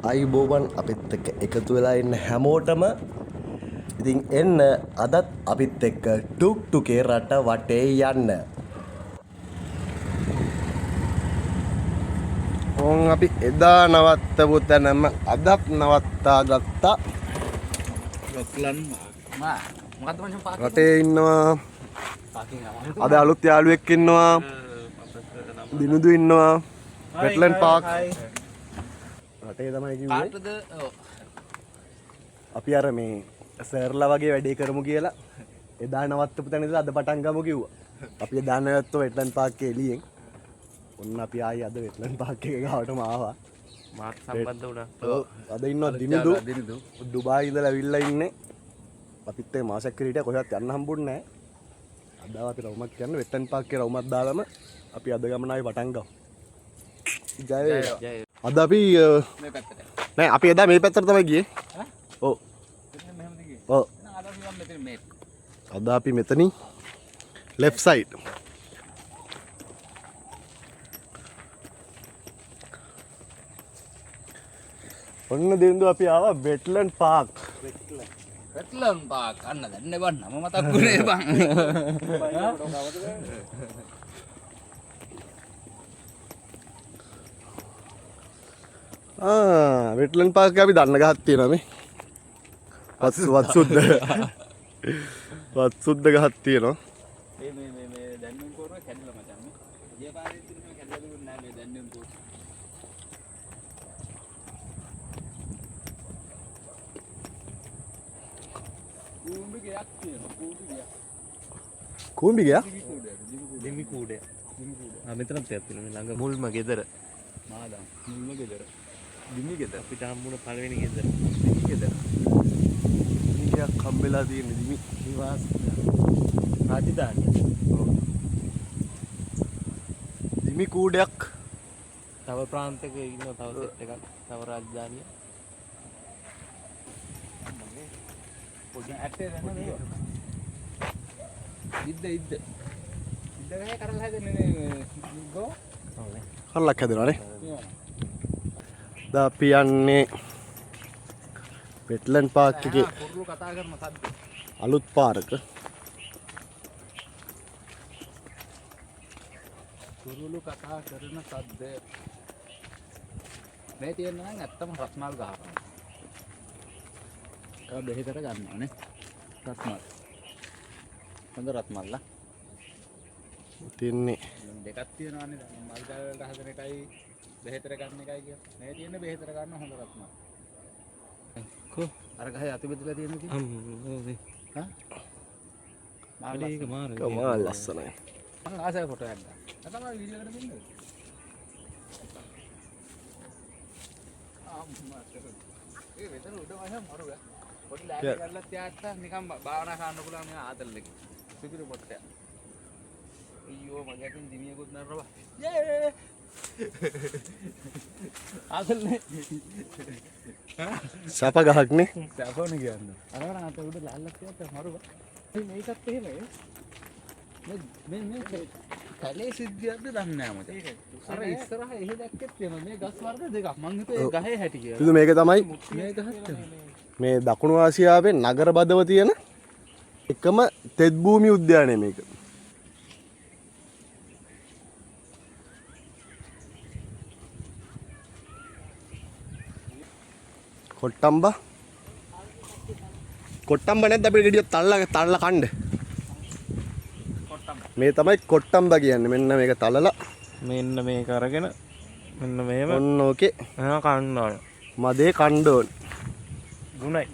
අයිබෝවන් අපිත් එක්ක එකතු වෙලා ඉන්න හැමෝටම ඉතින් එන්න අදත් අපිත් එක්ක ටුක් ටුකේ රට වටේ යන්න. ඕන් අපි එදා නවත්තපු තැනම අදත් නවත්තා ගත්තා. රටේ ඉන්නවා. අද අලුත් යාළුවෙක් ඉන්නවා. දිනුදු ඉන්නවා. Wetland Park. රටේ තමයි කිව්වේ. අපි අර මේ සර්ලා වගේ වැඩේ කරමු කියලා එදා නවත්තපු තැන ඉඳලා අද පටන් ගමු කිව්වා. අපි එදා නවත්තව වෙට්ලන්ඩ් පාක් එකේ එළියෙන්. ඔන්න අපි ආයි අද වෙට්ලන්ඩ් පාක් එකේ ගාවටම ආවා. මාත් සම්බන්ධ වුණා. ඔව් අද ඉන්නවා දිනුදු. ඩුබායි ඉඳලා ඇවිල්ලා ඉන්නේ. අපිත් ඒ මාසයක් කිරීට කොහෙවත් යන්න හම්බුන්නේ නැහැ. අද අපි රවුමක් කියන්නේ වෙට්ලන්ඩ් පාක් එකේ රවුමක් දාලම අපි අද ගමන ආයි පටන් ගමු. ජය වේවා. අද අපි මේ පැත්තට. නෑ අපි එදා මේ පැත්තට තමයි ගියේ. ඈ? ඔව්. මෙහෙමද ගියේ? ඔව්. අද අපි වම් මෙතන මේ. අද අපි මෙතනින් left side. ඔන්න දින්දු අපි ආවා වෙට්ලන්ඩ් පාක්. වෙට්ලන්ඩ් පාක් අන්න දැන් නේ බං නම මතක් වුණේ බං. වෙට්ලන්ඩ් පාක් එක අපි දන්න ගහක් තියෙනවා මේ. වත්සුද්ද ගහක් තියෙනවා. මේ දැන්නුම් කෝරුව කැඩලා මචං මේ. ගිය පාරේ ඉතින් කැඩලා දුන්නේ නැහැ මේ දැන්නුම් කෝරුව. කූඹි ගයක් තියෙනවා කූඹි ගයක්. කූඹි ගියා? දිමි කූඩේ. මෙතනත් තියෙනවා මේ ළඟ මුල්ම ගෙදර. මාදම් මුල්ම ගෙදර. දිමි ගෙදර. අපිට හම්බුණ පළවෙනි ගෙදර. දිමි ගෙදර. දිමි ගයක් හම්බෙලා තියෙන දිමි නිවාස රාජධානිය. ඔව්. දිමි කූඩයක්. තව ප්‍රාන්තයක ඉන්න තව සෙට් එකක්. තව රාජධානිය. පොඩි ඇටේ රන නේ. ඉද්ද ගහේ කරලා හැදෙන්නේ ගෝ. ඔව්. කල්ලක් හැදෙනවානේ. දැන් අපි යන්නේ වෙට්ලන්ඩ් පාක් එකේ කුරුළු කතා කරන සද්ද. අලුත් පාරක. කුරුළු කතා කරන සද්ද. මේ තියෙනවා නම් ඇත්තම රත්මල් ගහක්. ඒක බෙහෙතට ගන්නවානේ. රත්මල්. හොඳ රත්මල්ලා. තියන්නේ දෙකක් තියෙනවානේ දැන් මල් ගල් වලට හදන එකයි බෙහෙතට ගන්න එකයි කියන්නේ. මේ තියෙන්නේ බෙහෙතට ගන්න හොඳ රත්මල්. කො අර ගහේ අති බෙදලා තියෙන කි. හා? මාළේක මාරේ. කමාල් ලස්සනයි. මම ආසයි ෆොටෝ එකක් ගන්න. තමයි වීඩියෝ එකට දෙන්නේ. ඒ වෙතර උඩ වහම මරුව. පොඩි ලෑලි කරලා තියාත්තා නිකන් භාවනා කරන්න පුළුවන් මේ ආතල්ලක. සුපිරි පොට්ටයක්. අයියෝ මගේ අතින් දිමියකුත් නරනවා. යේ! ආතල්නේ. සප ගහක්නේ. සපෝනේ කියන්නේ. අර ආත උඩ ලෑල්ලක් තියාත්තා මරුව. මේකත් එහෙමයි. මේ කැලේ සිද්ධියක්ද දන්නේ නැහැ මට. අර ඉස්සරහ එහෙ දැක්කෙත් තියෙනවා මේ ගස් වර්ග දෙකක්. මං හිතුවේ ගහේ හැටි කියලා. ඉතින් මේක තමයි මේ ගහත් මේ දකුණු ආසියාවේ නගර බදව තියෙන එකම තෙත් භූමි උද්‍යානය මේක. කොට්ටම්බ නැද්ද අපිට ගෙඩිය තල්ලා කන්න. මේ තමයි කොට්ටම්බ කියන්නේ. මෙන්න මේක තලලා මෙන්න මේක අරගෙන මෙන්න මේව ඔන්න ඕකේ කන්න ඕන. මදේ කන්න ඕන. ගුණයි.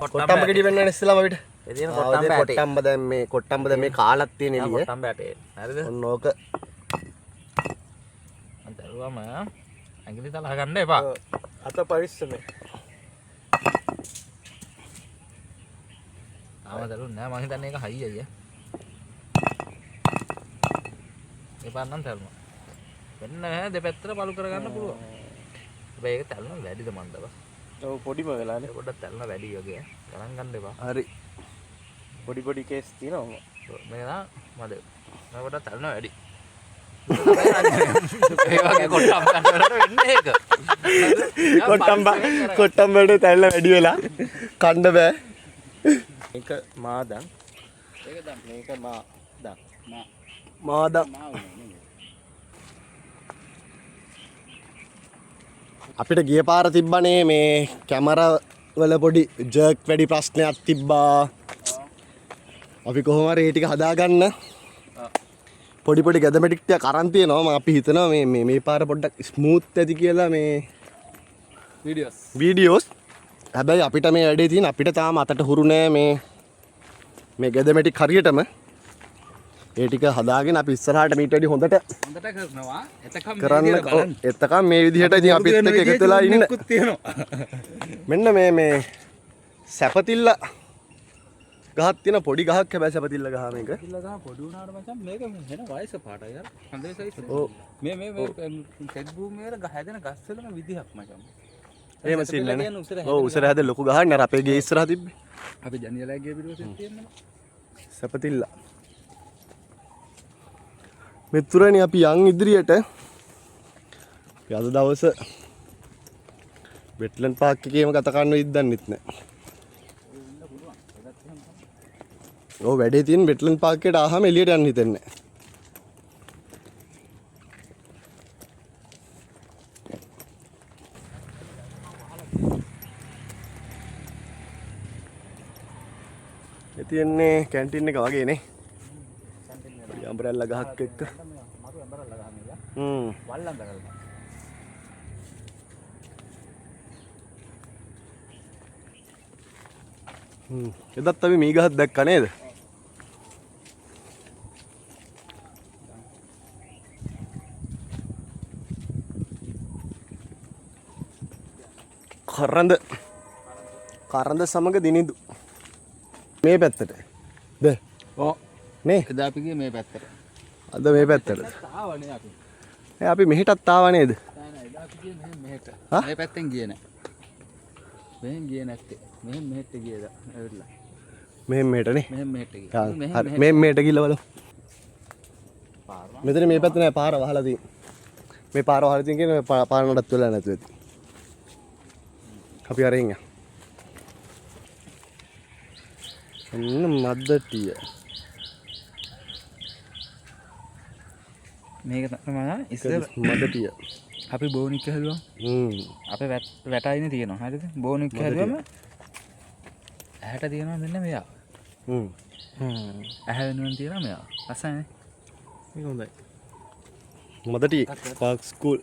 කොට්ටම්බ ගෙඩිය වෙන්න ඉස්සෙල්ලාම අපිට. ඒ තියෙන කොට්ටම්බ ඇටේ. කොට්ටම්බ දැන් මේ කාලක් තියෙන එළිය. කොට්ටම්බ ඇටේ. හරිද? ඔන්න ඕක මම දරුවම ඇඟිලි තලා ගන්න එපා. අත පරිස්සමෙන්. ආව දරුවෝ නෑ මං හිතන්නේ ඒක හයි අයියා. ඒ පාරනම් තල්නවා. වෙන්න නැහැ දෙපැත්තට පළු කරගන්න පුළුවන්. හැබැයි ඒක තල්නවා වැඩිද මන්දව. ඔව් පොඩිම වෙලානේ. පොඩ්ඩක් තල්නවා වැඩි වගේ. ගණන් ගන්න එපා. හරි. පොඩි කේස් තියෙනවා. මේක නා මද. මම පොඩ්ඩක් තල්නවා වැඩි. ඒ වගේ කොට්ටම් ගන්නවට වෙන්නේ ඒක. කොට්ටම්බට තැල්ල වැඩි වෙලා කණ්ඩ බෑ. මේක මාදන්. ඒක දැන් මේක මාදන්. මාව අපිට ගිය පාර තිබ්බනේ මේ කැමරවල පොඩි ජර්ක් වැඩි ප්‍රශ්නයක් තිබ්බා. අපි කොහොම හරි ඒ ටික හදාගන්න පොඩි ගැදමැටික් ටික අරන් තියෙනවා. මම අපි හිතනවා මේ පාර පොඩ්ඩක් ස්මූත් ඇති කියලා මේ වීඩියෝස්. හැබැයි අපිට මේ වැඩේ තියෙන අපිට තාම අතට හුරු නෑ මේ ගැදමැටික් හරියටම. ඒ ටික හදාගෙන අපි ඉස්සරහට මීට වැඩි හොඳට කරනවා. එතකම් කරන්න. එතකම් මේ විදිහට ඉතින් අපිත් එක්ක එකතු වෙලා ඉන්න. මෙන්න මේ සැපතිල්ල ගහක් තියෙන පොඩි ගහක්. හැබැයි සැපතිල්ල ගහ මේක. සැපතිල්ල ගහ පොඩි වුණාට මචං මේක වෙන වයස පාටයි යාර. හඳේ සයිස්. ඔව්. මේ සෙට් භූමියේ ගහ හැදෙන ගස් වලම විදිහක් මචං. එහෙම සිල්ලනේ. ඔව් උසර හැදෙන ලොකු ගහක් නේද අපේ ගේ ඉස්සරහ තිබ්බේ. අපි ජනියලා ගිය පිටුවසෙත් තියෙනවා. සැපතිල්ල. මෙතුරනේ අපි යන් ඉදිරියට. අපි අද දවස වෙට්ලන්ඩ් පාක් එකේම ගත කරන්න ඉද්දන්නෙත් නෑ. ඔව් වැඩේ තියෙන වෙට්ලන්ඩ් පාක් එකට ආවම එළියට යන්න හිතෙන්නේ නෑ. ඒ තියන්නේ කැන්ටින් එක වගේ නේ. අම්බරෙල්ලා ගහක් එක්ක. මරු අම්බරෙල්ලා ගහ මේක. වල් අම්බරෙල්ලා. එදත් අපි මේ ගහක් දැක්කා නේද? කරන්ද සමග දිනිදු. මේ පැත්තට. ද ඔව්. නේ එදා අපි ගියේ මේ පැත්තට. අද මේ පැත්තට. ආවනේ අපි. අපි මෙහෙටත් ආවා නේද? නෑ එදා අපි ගියේ මෙහෙට. මේ පැත්තෙන් ගියේ නෑ. මෙහෙන් ගියේ නැත්තේ. මෙහෙන් මෙහෙට ගියද ඇවිල්ලා. මෙහෙන් මෙහෙටනේ. මෙහෙන් මෙහෙට ගියා. මෙහෙන් මෙහෙට ගිහලා බලමු. මෙතන මේ පැත්ත නෑ පාර වහලා තියෙන්නේ. මේ පාර වහලා තියෙන කියන්නේ පාර නඩත් වෙලා නැතුව ඇති. අපි අරගෙන යමු. මද්දටිය. මේක තමයි ඉස්සර මද්දටිය. අපි බෝනික් හැදුවා. අපේ වැටයිනේ තියෙනවා. හරිද? බෝනික් හැදුවම ඇහැට තියෙනවා මෙන්න මෙයා. ඇහැ වෙනුවෙන් තියෙනවා මෙයා. අසන්නේ. මේක හොඳයි. මද්දටිය පාක් ස්කූල්.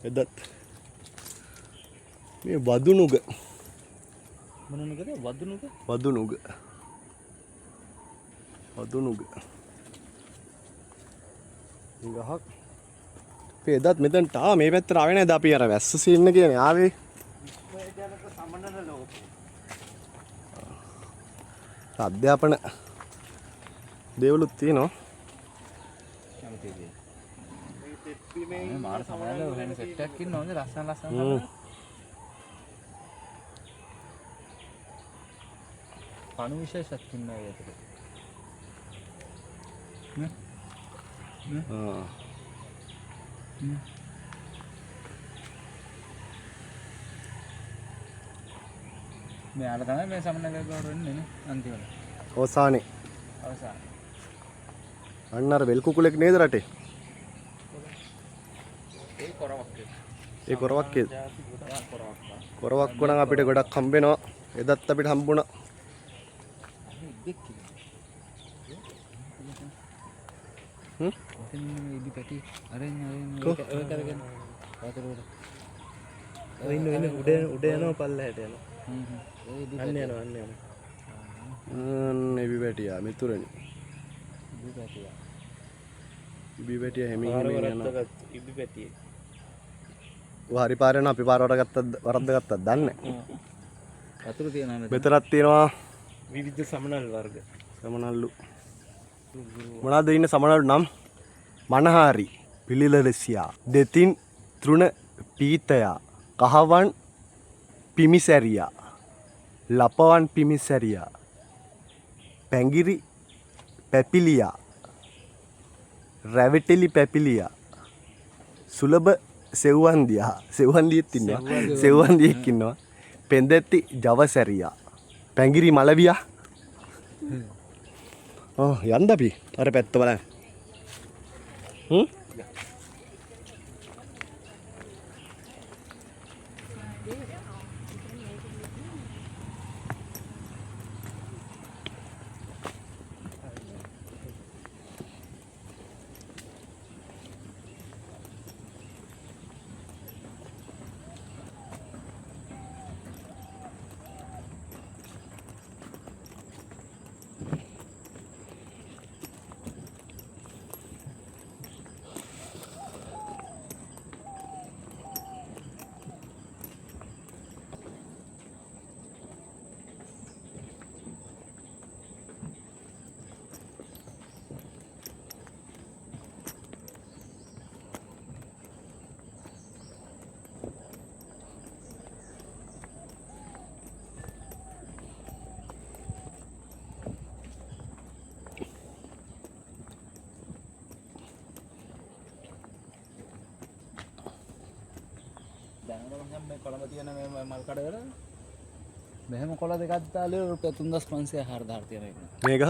එදත් මේ වදුනුග. මොනනුගද? වදුනුග. වදුනුග. ගහක්. අපි එදත් මෙතනට මේ පැත්තට ආවේ නේද? අපි අර වැස්ස සීන්න කියන්නේ ආවේ. අධ්‍යාපන දේවලුත් තියෙනවා. මේ මාර සමහරවල් වෙන සෙට් එකක් ඉන්න ඕනේ ලස්සන. පණු විශේෂයක් ඉන්නවා ඒකට. මෙයාලා තමයි මේ සමනගල ගාවට වෙන්නේ නේ අන්තිමට. අවසානේ. අවසාන. අන්න අර වෙල් කුකුලෙක් නේද රටේ? ඒ කොරවක්. ඒ කොරවක් නේද? කොරවක් වුණා අපිට ගොඩක් හම්බ වෙනවා. එදත් අපිට හම්බුණා. ඉදි පැටි අරෙන් ඔය කරගෙන වතුරට. ඔය ඉන්න උඩ යනවා පල්ලහැට යනවා. අන්න යනවා. ඉබි පැටියා මෙතුරනේ. ඉබි පැටියා හැමින් යනවා. ඉදි පැටියේ. හරි පාර යනවා. අපි පාර වරද්ද ගත්තද දන්නේ නැහැ. වතුර තියෙනවා මෙතන. මෙතනක් තියෙනවා විවිධ සමනල් වර්ග. සමනල්ලු. මොනවද ඉන්න සමනල්ලු නම්? මනහාරි, පිළිලරසියා, දෙතින් තෘණ පීතයා, කහවන් පිමිසැරියා, ලපවන් පිමිසැරියා, පැංගිරි පැපිලියා, රැවිටිලි පැපිලියා සුලභ සෙව්වන්දියා සෙව්වන්දියෙත් ඉන්නවා සෙව්වන්දියෙක් ඉන්නවා පෙන්දෙත්ති ජවසැරියා පැංගිරි මලවියා යන්න අපි අර පැත්ත බලන්න දැන් මේ කොළඹ තියෙන මේ මල් කඩවල මෙහෙම කොළ දෙකක් දාලා රුපියල් 3500 4000 තියෙන එක. මේක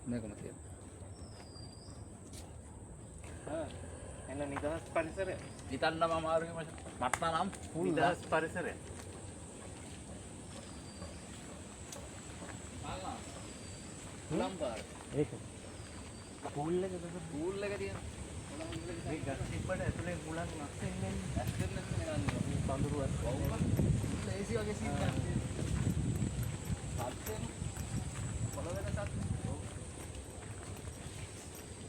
මේකම තියෙන. එන්න නිදහස් පරිසරය. හිතන්නම අමාරුයි මට නම් ෆුල් නිදහස් පරිසරය. ලම්බාර. ඒක. පූල් එකද පූල් එක තියෙන. මේ ගස් තිබ්බට ඇතුලේ මුලක් නැස්සෙන් නෙන්නේ. ඇස්තෙන් නැත්නම් යන්නේ. පඳුරුවක්. ඒසි වගේ සීන් එකක් තියෙනවා. සත්යෙන් පොළොවේ සත්.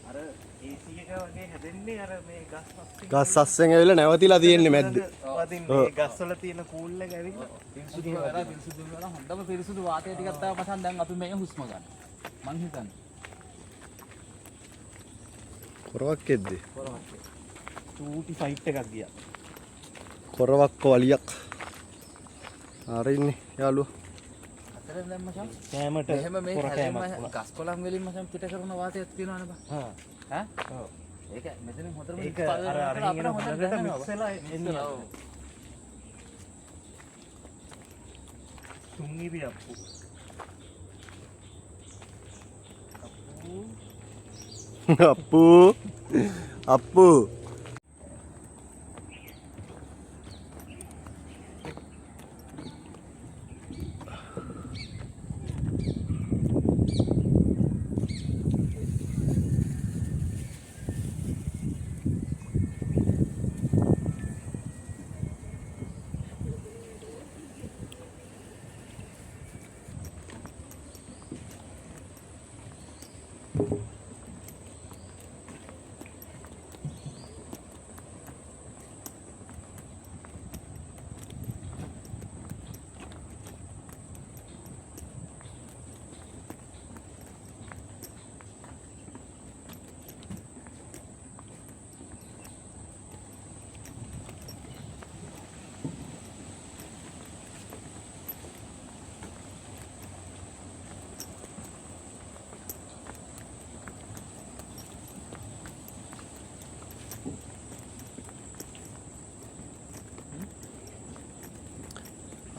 අර AC එක වගේ හැදෙන්නේ අර මේ ගස් අස්සේ. ගස් අස්සෙන් ඇවිල්ලා නැවතිලා තියෙන්නේ මැද්දේ වදින් මේ ගස් වල තියෙන කූල් එක ඇවිල්ලා පිරිසුදු වෙලා හොඳම පිරිසුදු වාතය ටිකක් තාම පසන් දැන් අපි මේ හුස්ම ගන්න. මං හිතන්නේ. කොරවක් එද්දේ චූටි ෆයිට් එකක් ගියා. කොරවක්ක වලියක් ආරින්නේ යාළුවා අතරෙන් දැන් මචං කෑමට එහෙම මේ කොර කෑමක් හැදෙන්න ගස් කොළන් වලින් මචං පිට කරන වාතයක් තියෙනවනේ බා. හා ඈ? ඔව්. ඒක මෙතනින් හොඳටම ඒක අර අරින් එන හොඳට මික්ස් වෙලා එන්නේ. ඔව්. තුන්ගිරි අප්පු. අප්පු අප්පු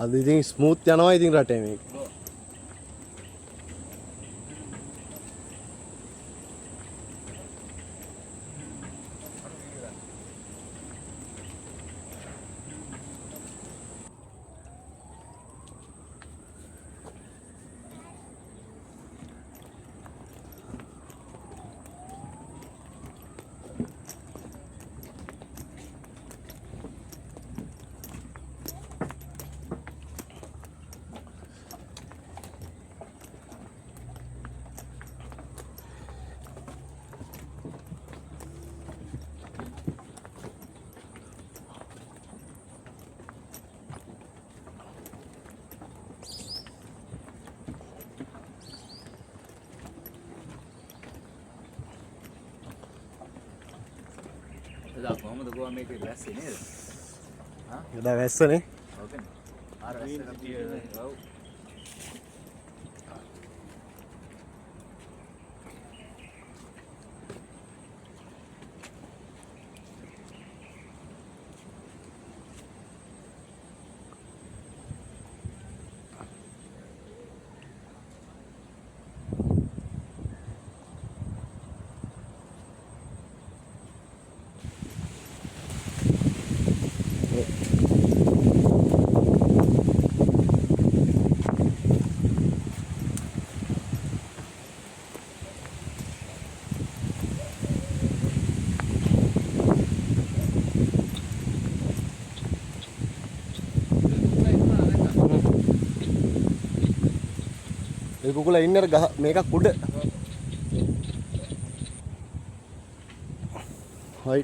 අද ඉතින් ස්මූත් යනවා ඉතින් රටේ මේක. එදා කොහමද ගෝවා මේක වැස්සේ නේද? හා? එදා වැස්සනේ. ඕකනේ. ආර වැස්සට තියෙන්නේ. ඔව්. ඒ කුකුලා ඉන්නේ අර ගහ මේකක් උඩ. හයි.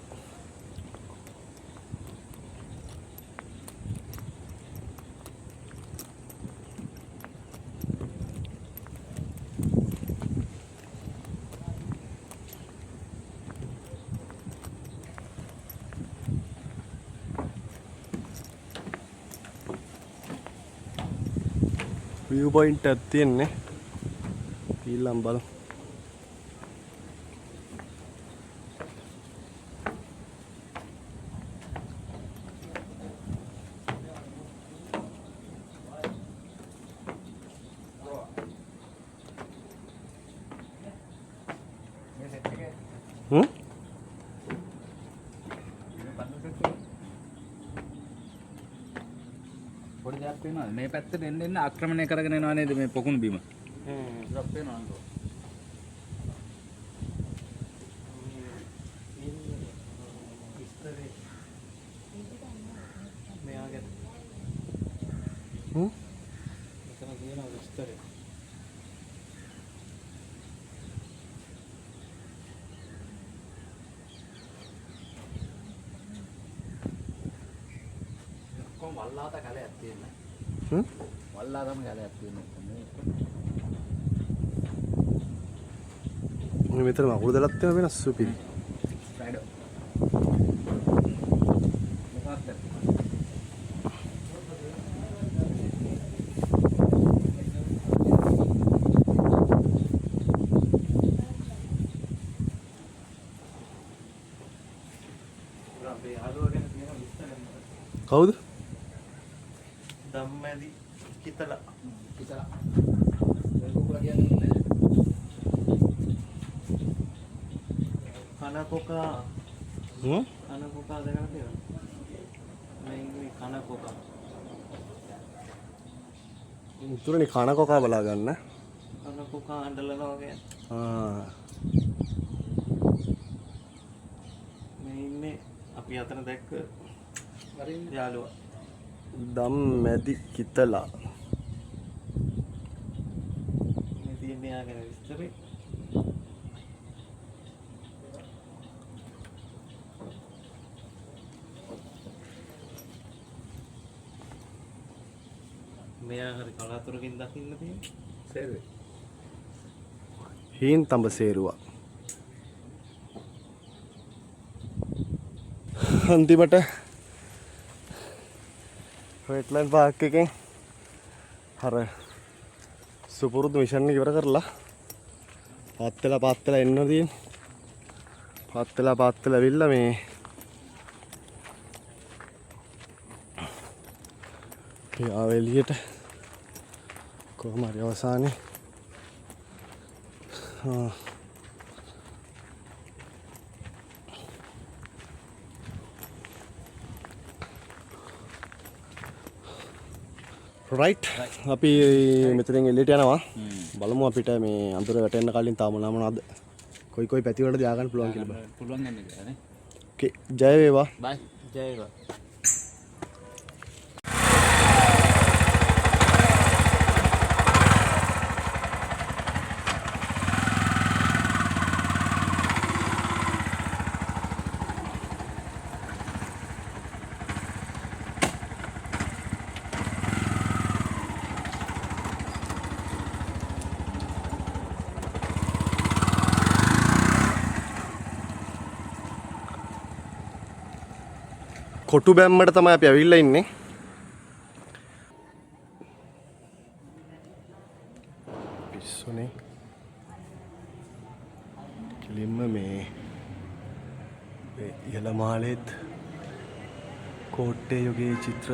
view point එකක් තියෙන්නේ. ඊළඟ බලමු. පොඩි දෙයක් වෙනවා. මේ පැත්තට එන්න ආක්‍රමණය කරගෙන එනවා නේද මේ පොකුණු බිම. ඩ්‍රොප් වෙනවා නේද? මෙයාගේ හ්ම් මෙතන තියෙන විස්තරය කොම් වල්ලාත කැලයක් තියෙනවා. හ්ම් වල්ලාතම කැලයක් තියෙනවා. මෙතන මකුළු දලත් තියෙන වෙනස් සුපිරි. රයිඩෝ. මොකක්ද? අපේ යාළුවා ගැන තියෙන විස්තරය කවුද? ධම්මැදි කිතලා කිතලා. ඒ කුකුලා කියන්නේ කනකොකා හ්ම් කනකොකා දැකලා තියෙනවද? මේ ඉන්නේ කනකොකා. උතුරනේ කන කොකා බලා ගන්න. කනකොකා අඬලනවා කියන්නේ. මේ ඉන්නේ අපි අතන දැක්ක යාළුවා. ධම්මැදි කිතලා. මේ තියෙන්නේ යා ගැන විස්තරේ. මෙයා හරි කලාතුරකින් දකින්න තියෙන්නේ. සේවය. හීන් තඹ සේරුවා. අන්තිමට වෙට්ලන්ඩ් පාර්ක් එකෙන් අර සුපුරුදු මිෂන් එක ඉවර කරලා පාත් වෙලා එන්න තියෙන. පාත් වෙලා ඇවිල්ලා මේ ආව එළියට කොහොම හරි අවසානයේ රයිට් අපි මෙතනින් එළියට යනවා. බලමු අපිට මේ අඳුර වැටෙන්න කලින් තාම මොනවද කොයි පැති වලට දාගන්න පුළුවන් කියලා බලන්න. පුළුවන් නේද කියලා නේ. ඕකේ ජය වේවා. බයි. ජය වේවා. කොටු බැම්මට තමයි අපි ඇවිල්ලා ඉන්නේ. පිස්සුනේ. කිලින්ම මේ ඉහළ මාලෙත් කෝට්ටේ යුගයේ චිත්‍ර